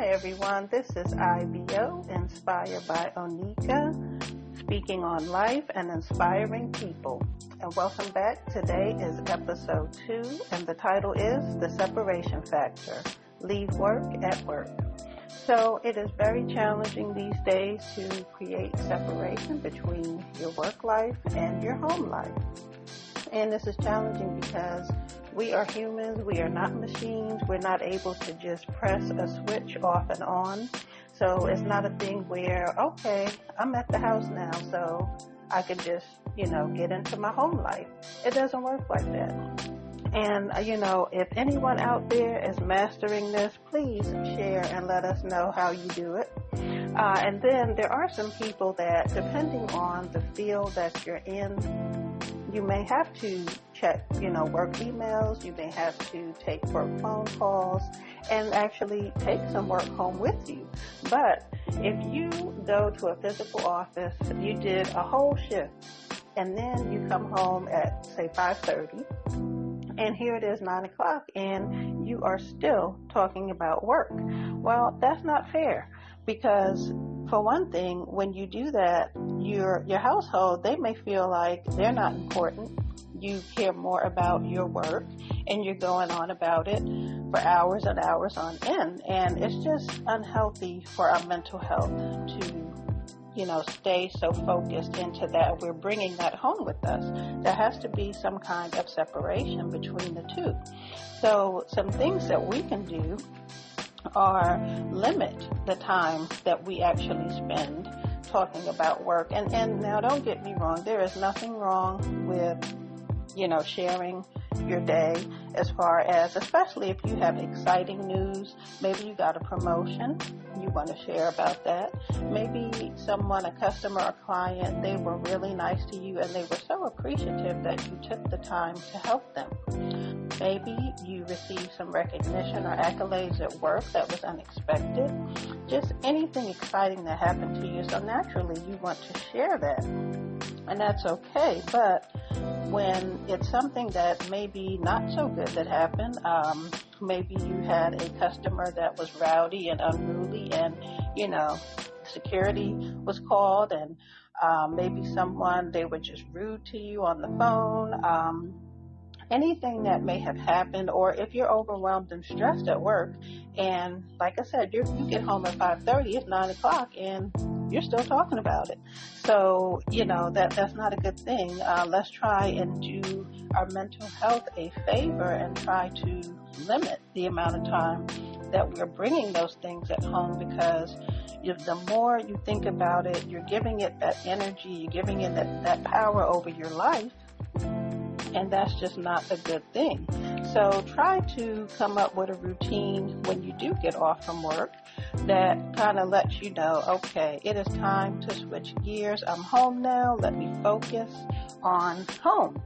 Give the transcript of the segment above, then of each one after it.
Hi everyone, this is IBO, inspired by Onika, speaking on life and inspiring people. And welcome back. Today is episode 2, and the title is The Separation Factor, Leave Work at Work. So it is very challenging these days to create separation between your work life and your home life. And this is challenging because we are humans, we are not machines, we're not able to just press a switch off and on. So it's not a thing where, okay, I'm at the house now, so I can just, get into my home life. It doesn't work like that. And, if anyone out there is mastering this, please share and let us know how you do it. And then there are some people that, depending on the field that you're in, you may have to check, work emails. You may have to take work phone calls and actually take some work home with you. But if you go to a physical office, you did a whole shift, and then you come home at, say, 5:30, and here it is 9 o'clock, and you are still talking about work. Well, that's not fair, because for one thing, when you do that, your household, they may feel like they're not important. You care more about your work, and you're going on about it for hours and hours on end. And it's just unhealthy for our mental health to, stay so focused into that. We're bringing that home with us. There has to be some kind of separation between the two. So some things that we can do are limit the time that we actually spend talking about work. And now don't get me wrong, there is nothing wrong with, sharing your day, as far as, especially if you have exciting news. Maybe you got a promotion, you want to share about that. Maybe someone, a customer or client, they were really nice to you and they were so appreciative that you took the time to help them. Maybe you received some recognition or accolades at work that was unexpected. Just anything exciting that happened to you. So naturally you want to share that. And that's okay. But when it's something that maybe not so good that happened, maybe you had a customer that was rowdy and unruly, and, security was called, and maybe someone, they were just rude to you on the phone, anything that may have happened, or if you're overwhelmed and stressed at work, and like I said, you get home at 5:30, it's 9 o'clock, and you're still talking about it. So, that's not a good thing. Let's try and do our mental health a favor and try to limit the amount of time that we're bringing those things at home, because the more you think about it, you're giving it that energy, you're giving it that power over your life. And that's just not a good thing. So try to come up with a routine when you do get off from work that kind of lets you know, okay, it is time to switch gears. I'm home now. Let me focus on home,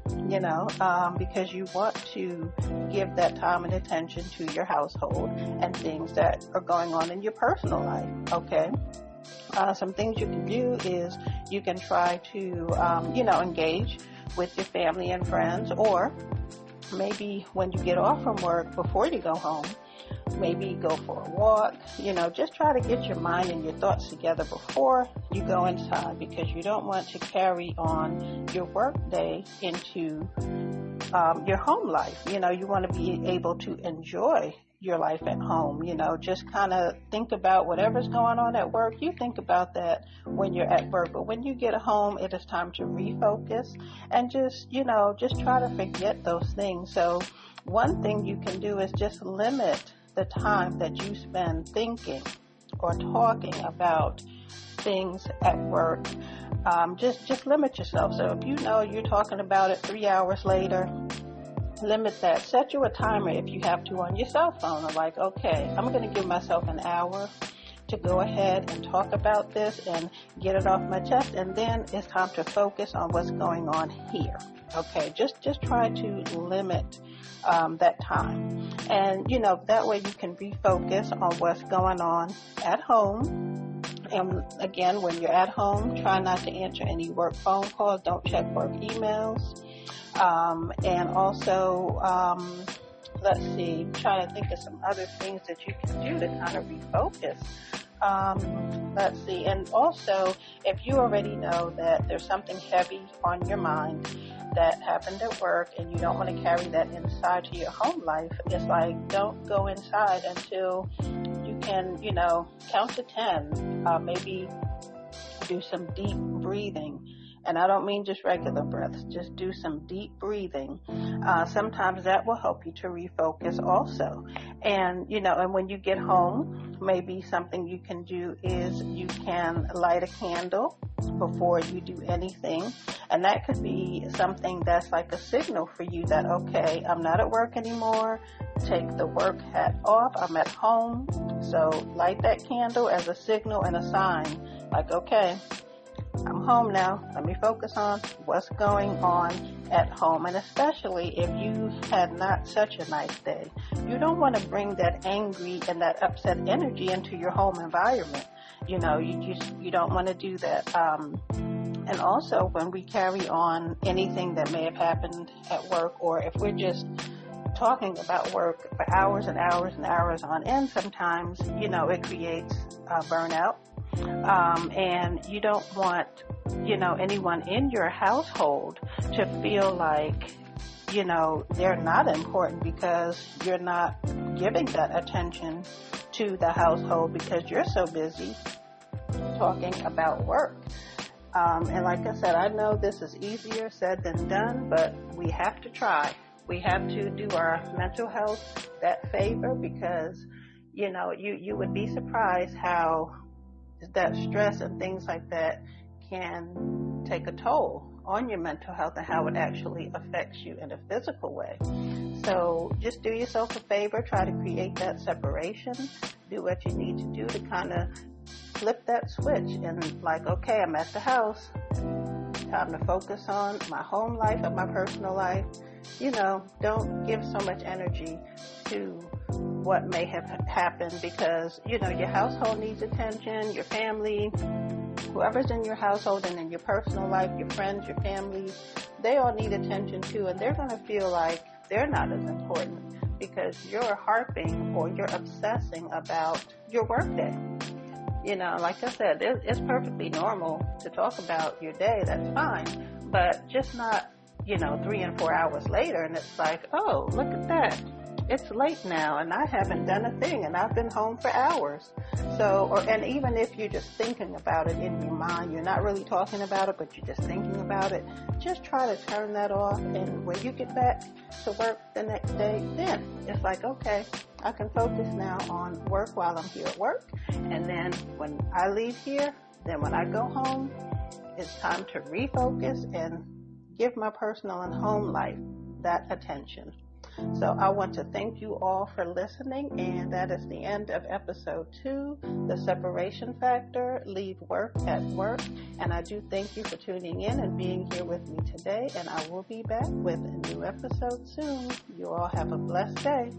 because you want to give that time and attention to your household and things that are going on in your personal life, okay? Some things you can do is you can try to, engage with your family and friends, or maybe when you get off from work, before you go home, maybe go for a walk, just try to get your mind and your thoughts together before you go inside, because you don't want to carry on your work day into your home life. You want to be able to enjoy your life at home, just kind of think about whatever's going on at work. You think about that when you're at work, but when you get home, it is time to refocus and just try to forget those things. So one thing you can do is just limit the time that you spend thinking or talking about things at work. Just limit yourself. So if you're talking about it 3 hours later, limit that. Set you a timer if you have to on your cell phone. Or like, okay, I'm going to give myself an hour to go ahead and talk about this and get it off my chest, and then it's time to focus on what's going on here. Okay, just try to limit that time, and that way you can refocus on what's going on at home. And again, when you're at home, try not to answer any work phone calls. Don't check work emails. And also let's see, I'm trying to think of some other things that you can do to kind of refocus. Let's see, and also, if you already know that there's something heavy on your mind that happened at work and you don't want to carry that inside to your home life, it's like, don't go inside until you can, count to 10, maybe do some deep breathing. And I don't mean just regular breaths, just do some deep breathing. Sometimes that will help you to refocus also. And, and when you get home, maybe something you can do is you can light a candle before you do anything. And that could be something that's like a signal for you that, okay, I'm not at work anymore. Take the work hat off. I'm at home. So light that candle as a signal and a sign. Like, okay, I'm home now. Let me focus on what's going on at home. And especially if you had not such a nice day, you don't want to bring that angry and that upset energy into your home environment. You don't want to do that. And also when we carry on anything that may have happened at work, or if we're just talking about work for hours and hours and hours on end, sometimes, it creates burnout. And you don't want, anyone in your household to feel like, they're not important because you're not giving that attention to the household because you're so busy talking about work. And like I said, I know this is easier said than done, but we have to try. We have to do our mental health that favor because, you would be surprised how that stress and things like that can take a toll on your mental health and how it actually affects you in a physical way. So just do yourself a favor, try to create that separation, do what you need to do to kind of flip that switch and like, okay, I'm at the house, time to focus on my home life and my personal life. Don't give so much energy to what may have happened because, your household needs attention, your family, whoever's in your household and in your personal life, your friends, your family, they all need attention too, and they're going to feel like they're not as important because you're harping or you're obsessing about your workday. Like I said, it's perfectly normal to talk about your day, that's fine, but just not, 3 and 4 hours later, and it's like, oh, look at that. It's late now, and I haven't done a thing, and I've been home for hours. And even if you're just thinking about it in your mind, you're not really talking about it, but you're just thinking about it, just try to turn that off, and when you get back to work the next day, then it's like, okay, I can focus now on work while I'm here at work, and then when I leave here, then when I go home, it's time to refocus and give my personal and home life that attention. So I want to thank you all for listening, and that is the end of episode 2, the separation factor, leave work at work. And I do thank you for tuning in and being here with me today, and I will be back with a new episode soon. You all have a blessed day.